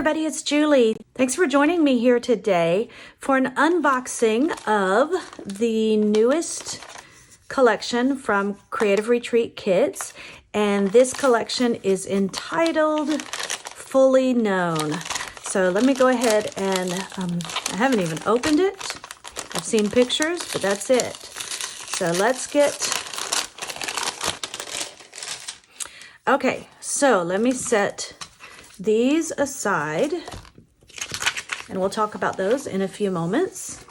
everybody, it's Julie. Thanks for joining me here today for an unboxing of the newest collection from Creative Retreat Kits. And this collection is entitled Fully Known. So let me go ahead and, I haven't even opened it. I've seen pictures, but that's it. So let's okay, so let me set these aside and we'll talk about those in a few moments.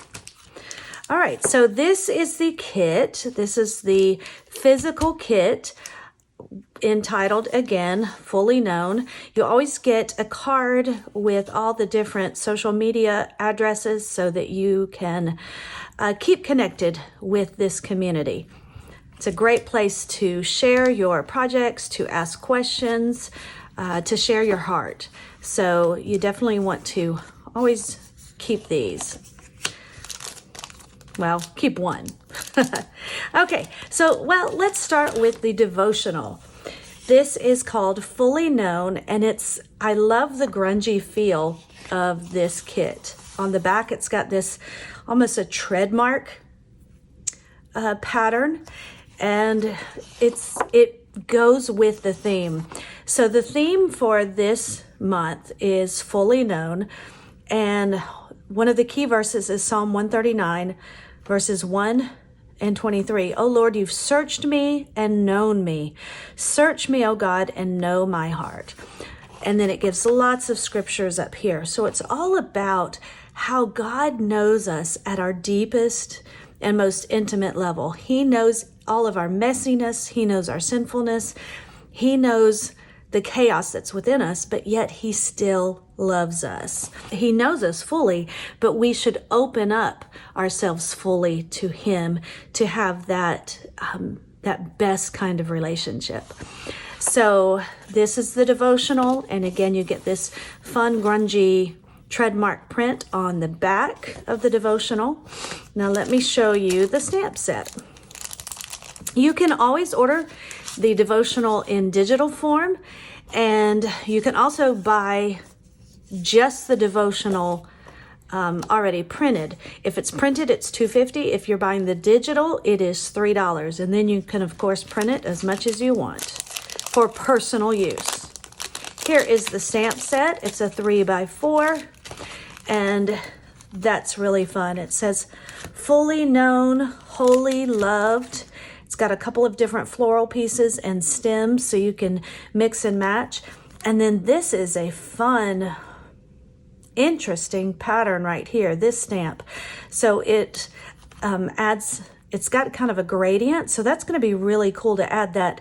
All right, so this is the kit. This is the physical kit entitled, again, Fully Known. You always get a card with all the different social media addresses so that you can keep connected with this community. It's a great place to share your projects, to ask questions, to share your heart. So you definitely want to always keep these. Well, keep one. Okay, so, let's start with the devotional. This is called Fully Known, and I love the grungy feel of this kit. On the back, it's got this almost a tread mark pattern, and it goes with the theme. So the theme for this month is Fully Known, and one of the key verses is Psalm 139, verses 1 and 23. Oh Lord, you've searched me and known me. Search me, oh God, and know my heart. And then it gives lots of scriptures up here. So it's all about how God knows us at our deepest and most intimate level. He knows all of our messiness. He knows our sinfulness. He knows the chaos that's within us, but yet he still loves us. He knows us fully, but we should open up ourselves fully to him to have that best kind of relationship. So this is the devotional, and again, you get this fun, grungy treadmark print on the back of the devotional. Now let me show you the stamp set. You can always order the devotional in digital form, and you can also buy just the devotional already printed. If it's printed, it's $2.50. If you're buying the digital, it is $3. And then you can, of course, print it as much as you want for personal use. Here is the stamp set. It's a 3x4, and that's really fun. It says, Fully Known, Wholly Loved. It's got a couple of different floral pieces and stems so you can mix and match. And then this is a fun, interesting pattern right here, this stamp. So it it's got kind of a gradient. So that's going to be really cool to add that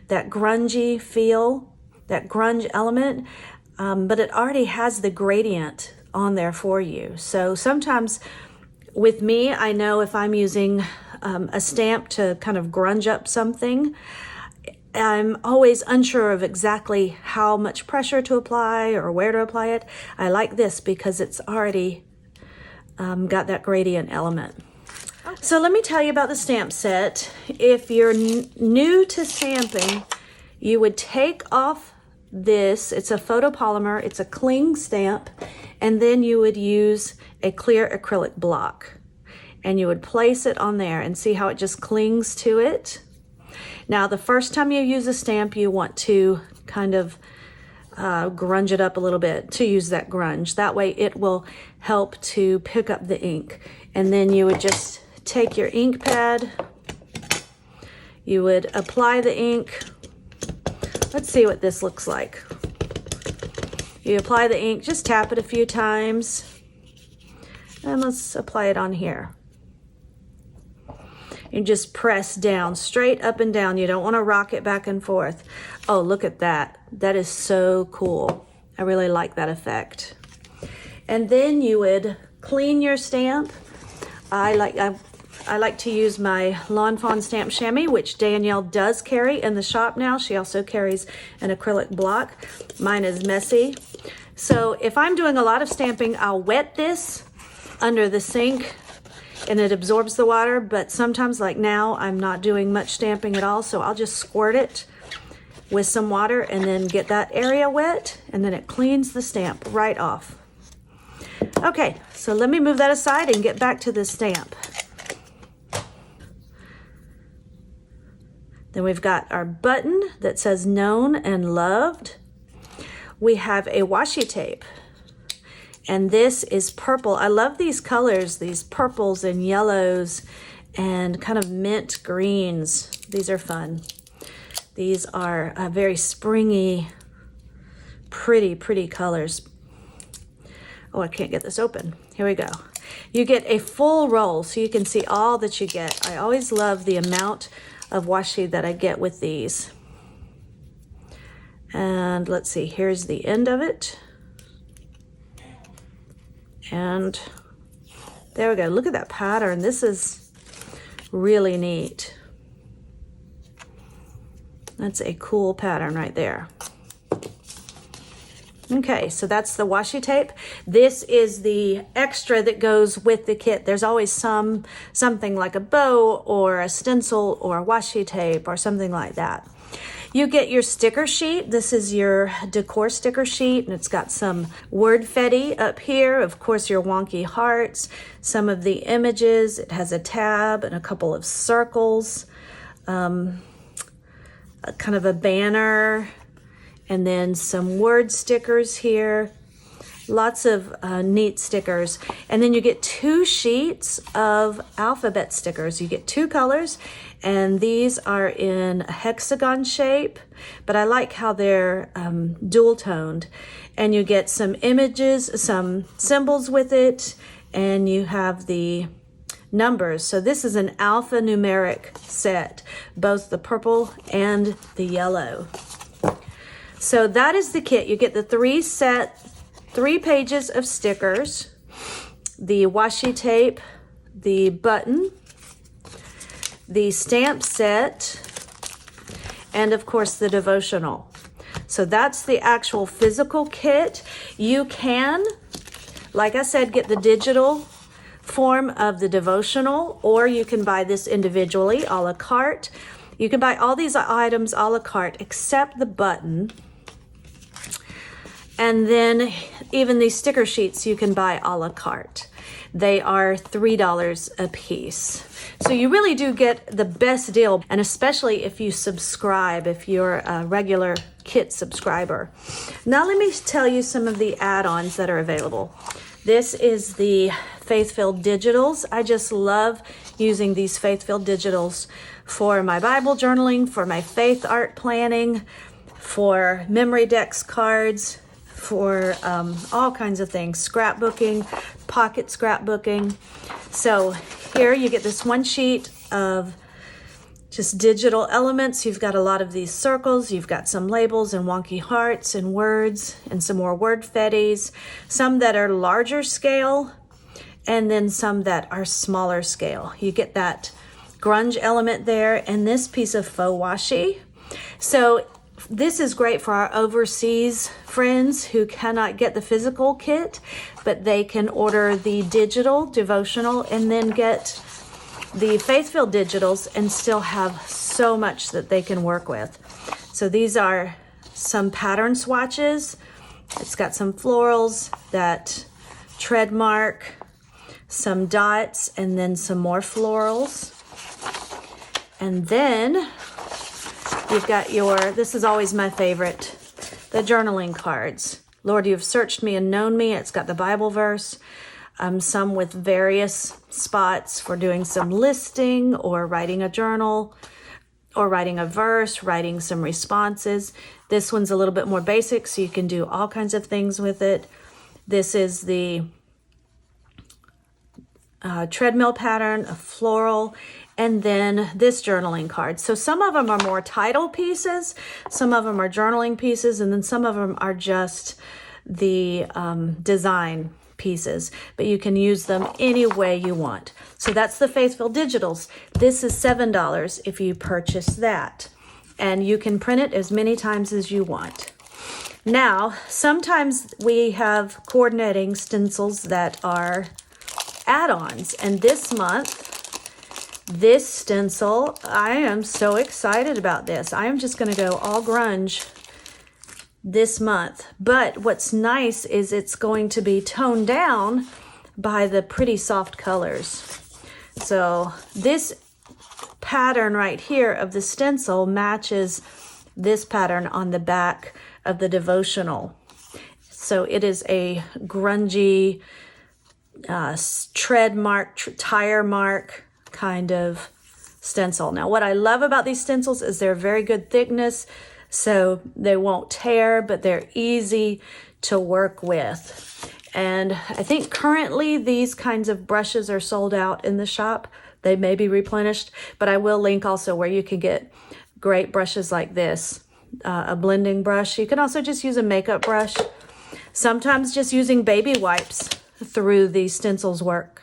grungy feel, that grunge element. But it already has the gradient on there for you. So sometimes with me, I know if I'm using a stamp to kind of grunge up something, I'm always unsure of exactly how much pressure to apply or where to apply it. I like this because it's already got that gradient element. Okay. So let me tell you about the stamp set. If you're new to stamping, you would take off this. It's a photopolymer. It's a cling stamp. And then you would use a clear acrylic block. And you would place it on there and see how it just clings to it. Now, the first time you use a stamp, you want to kind of grunge it up a little bit to use that grunge. That way it will help to pick up the ink. And then you would just take your ink pad. You would apply the ink. Let's see what this looks like. You apply the ink, just tap it a few times. And let's apply it on here. You just press down, straight up and down. You don't want to rock it back and forth. Oh, look at that. That is so cool. I really like that effect. And then you would clean your stamp. I like to use my Lawn Fawn stamp Shammy, which Danielle does carry in the shop now. She also carries an acrylic block. Mine is messy. So if I'm doing a lot of stamping, I'll wet this under the sink and it absorbs the water, but sometimes, like now, I'm not doing much stamping at all, so I'll just squirt it with some water and then get that area wet, and then it cleans the stamp right off. Okay, so let me move that aside and get back to the stamp. Then we've got our button that says known and loved. We have a washi tape, and this is purple. I love these colors, these purples and yellows and kind of mint greens. These are fun. These are very springy, pretty colors. Oh, I can't get this open. Here we go. You get a full roll so you can see all that you get. I always love the amount of washi that I get with these. And let's see, here's the end of it. And there we go. Look at that pattern. This is really neat. That's a cool pattern right there. Okay, so that's the washi tape. This is the extra that goes with the kit. There's always something like a bow or a stencil or a washi tape or something like that. You get your sticker sheet. This is your decor sticker sheet, and it's got some word fetty up here. Of course, your wonky hearts, some of the images. It has a tab and a couple of circles, kind of a banner, and then some word stickers here. Lots of neat stickers. And then you get 2 sheets of alphabet stickers. You get 2 colors, and these are in a hexagon shape, but I like how they're dual toned. And you get some images, some symbols with it, and you have the numbers. So this is an alphanumeric set, both the purple and the yellow. So that is the kit. You get the 3 pages of stickers, the washi tape, the button, the stamp set, and of course the devotional. So that's the actual physical kit. You can, like I said, get the digital form of the devotional, or you can buy this individually, a la carte. You can buy all these items a la carte except the button. And then even these sticker sheets you can buy a la carte. They are $3 a piece. So you really do get the best deal, and especially if you subscribe, if you're a regular kit subscriber. Now let me tell you some of the add-ons that are available. This is the Faithfilled digitals. I just love using these Faithfilled digitals for my Bible journaling, for my faith art planning, for memory decks cards, for all kinds of things, scrapbooking, pocket scrapbooking. So here you get this 1 sheet of just digital elements. You've got a lot of these circles, you've got some labels and wonky hearts and words and some more word fetties, some that are larger scale and then some that are smaller scale. You get that grunge element there and this piece of faux washi. So this is great for our overseas friends who cannot get the physical kit, but they can order the digital devotional and then get the Faithfilled digitals and still have so much that they can work with. So these are some pattern swatches. It's got some florals, that tread mark, some dots, and then some more florals. And then you've got this is always my favorite, the journaling cards. Lord, you've searched me and known me. It's got the Bible verse, some with various spots for doing some listing or writing a journal or writing a verse, writing some responses. This one's a little bit more basic, so you can do all kinds of things with it. This is the treadmill pattern, a floral, and then this journaling card. So some of them are more title pieces, some of them are journaling pieces, and then some of them are just the design pieces, but you can use them any way you want. So that's the Faithfilled digitals. This is $7 if you purchase that, and you can print it as many times as you want. Now, sometimes we have coordinating stencils that are add-ons, and this month This stencil, I am so excited about this. I am just going to go all grunge this month. But what's nice is it's going to be toned down by the pretty soft colors. So this pattern right here of the stencil matches this pattern on the back of the devotional. So it is a grungy tread mark, tire mark kind of stencil. Now what I love about these stencils is they're very good thickness, so they won't tear, but they're easy to work with. And I think currently these kinds of brushes are sold out in the shop. They may be replenished, but I will link also where you can get great brushes like this, a blending brush. You can also just use a makeup brush. Sometimes just using baby wipes through these stencils work.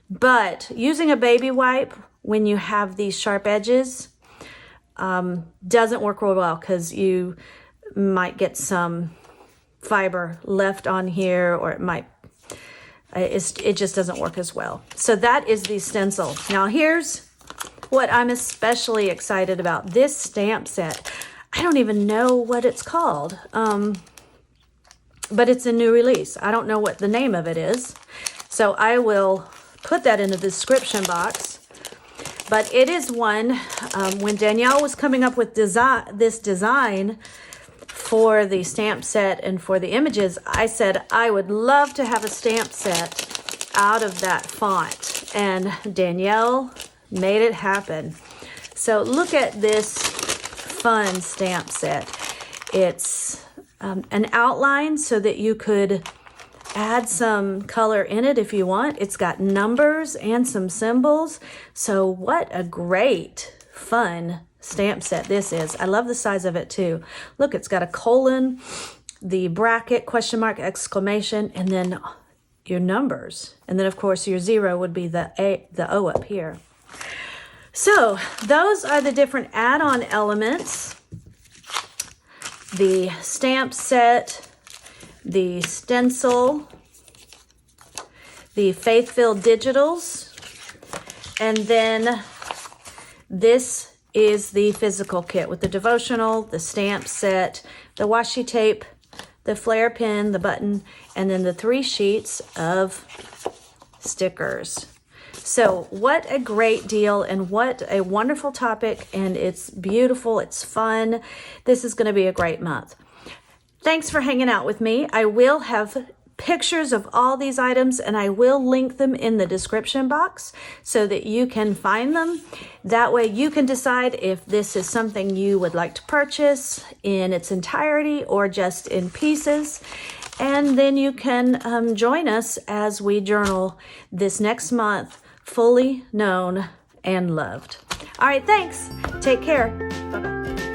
But using a baby wipe when you have these sharp edges doesn't work real well, because you might get some fiber left on here, or it just doesn't work as well. So that is the stencil. Now here's what I'm especially excited about. This stamp set. I don't even know what it's called, but it's a new release. I don't know what the name of it is, so I will put that in the description box. But it is one, when Danielle was coming up with this design for the stamp set and for the images, I said I would love to have a stamp set out of that font, and Danielle made it happen. So look at this fun stamp set. It's an outline so that you could add some color in it if you want. It's got numbers and some symbols. So what a great, fun stamp set this is. I love the size of it too. Look, it's got a colon, the bracket, question mark, exclamation, and then your numbers. And then of course your 0 would be the O up here. So those are the different add-on elements. The stamp set, the stencil, the Faithfilled digitals, and then this is the physical kit with the devotional, the stamp set, the washi tape, the flare pen, the button, and then the 3 sheets of stickers. So what a great deal, and what a wonderful topic, and it's beautiful, it's fun. This is going to be a great month. Thanks for hanging out with me. I will have pictures of all these items, and I will link them in the description box so that you can find them. That way you can decide if this is something you would like to purchase in its entirety or just in pieces. And then you can join us as we journal this next month, fully known and loved. All right, thanks. Take care. Bye-bye.